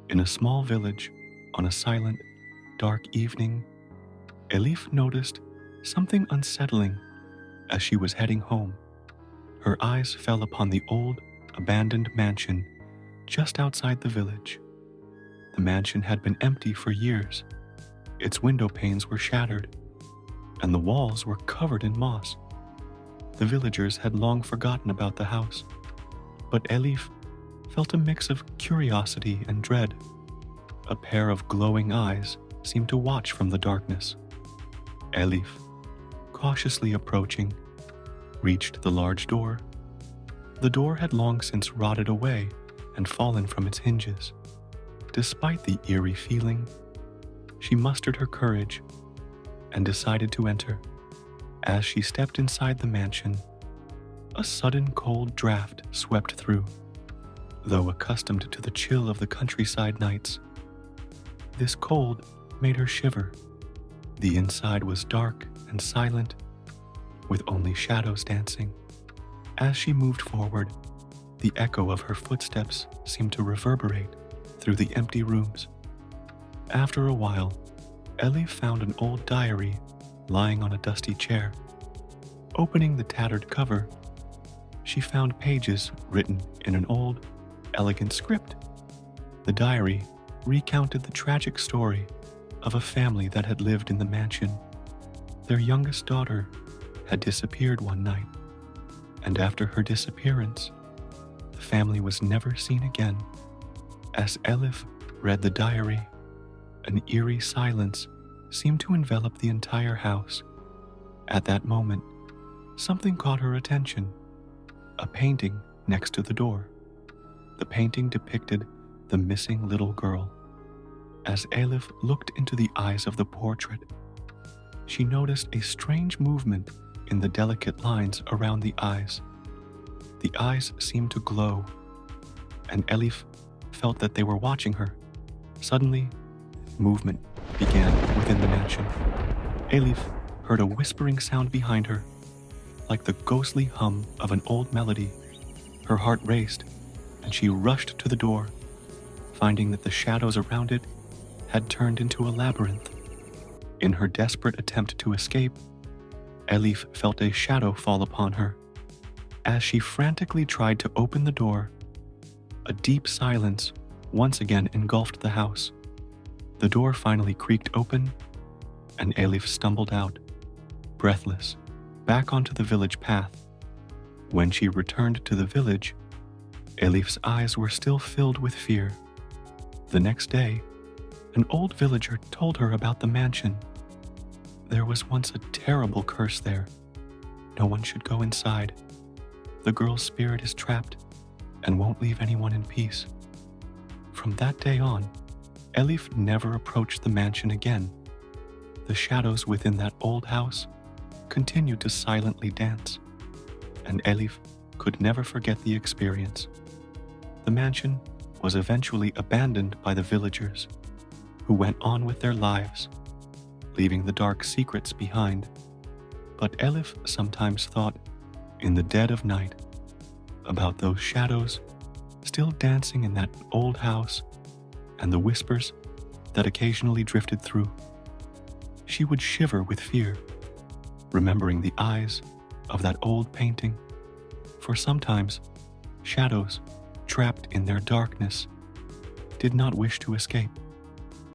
In a small village, on a silent, dark evening, Elif noticed something unsettling as she was heading home. Her eyes fell upon the old, abandoned mansion just outside the village. The mansion had been empty for years. Its window panes were shattered, and the walls were covered in moss. The villagers had long forgotten about the house, but Elif felt a mix of curiosity and dread. A pair of glowing eyes seemed to watch from the darkness. Elif, cautiously approaching, reached the large door. The door had long since rotted away and fallen from its hinges. Despite the eerie feeling, she mustered her courage and decided to enter. As she stepped inside the mansion, a sudden cold draft swept through. Though accustomed to the chill of the countryside nights, this cold made her shiver. The inside was dark and silent, with only shadows dancing. As she moved forward, the echo of her footsteps seemed to reverberate through the empty rooms. After a while, Elif found an old diary lying on a dusty chair. Opening the tattered cover, she found pages written in an old, elegant script. The diary recounted the tragic story of a family that had lived in the mansion. Their youngest daughter had disappeared one night, and after her disappearance, the family was never seen again. As Elif read the diary, an eerie silence seemed to envelop the entire house. At that moment, something caught her attention: a painting next to the door. The painting depicted the missing little girl. As Elif looked into the eyes of the portrait, she noticed a strange movement in the delicate lines around the eyes. The eyes seemed to glow, and Elif felt that they were watching her. Suddenly, movement began within the mansion. Elif heard a whispering sound behind her, like the ghostly hum of an old melody. Her heart raced, and she rushed to the door, finding that the shadows around it had turned into a labyrinth. In her desperate attempt to escape, Elif felt a shadow fall upon her. As she frantically tried to open the door, a deep silence once again engulfed the house. The door finally creaked open, and Elif stumbled out, breathless, back onto the village path. When she returned to the village, Elif's eyes were still filled with fear. The next day, an old villager told her about the mansion. There was once a terrible curse there. No one should go inside. The girl's spirit is trapped and won't leave anyone in peace. From that day on, Elif never approached the mansion again. The shadows within that old house continued to silently dance, and Elif could never forget the experience. The mansion was eventually abandoned by the villagers, who went on with their lives, leaving the dark secrets behind. But Elif sometimes thought, in the dead of night, about those shadows still dancing in that old house and the whispers that occasionally drifted through. She would shiver with fear, remembering the eyes of that old painting, for sometimes shadows, trapped in their darkness, did not wish to escape.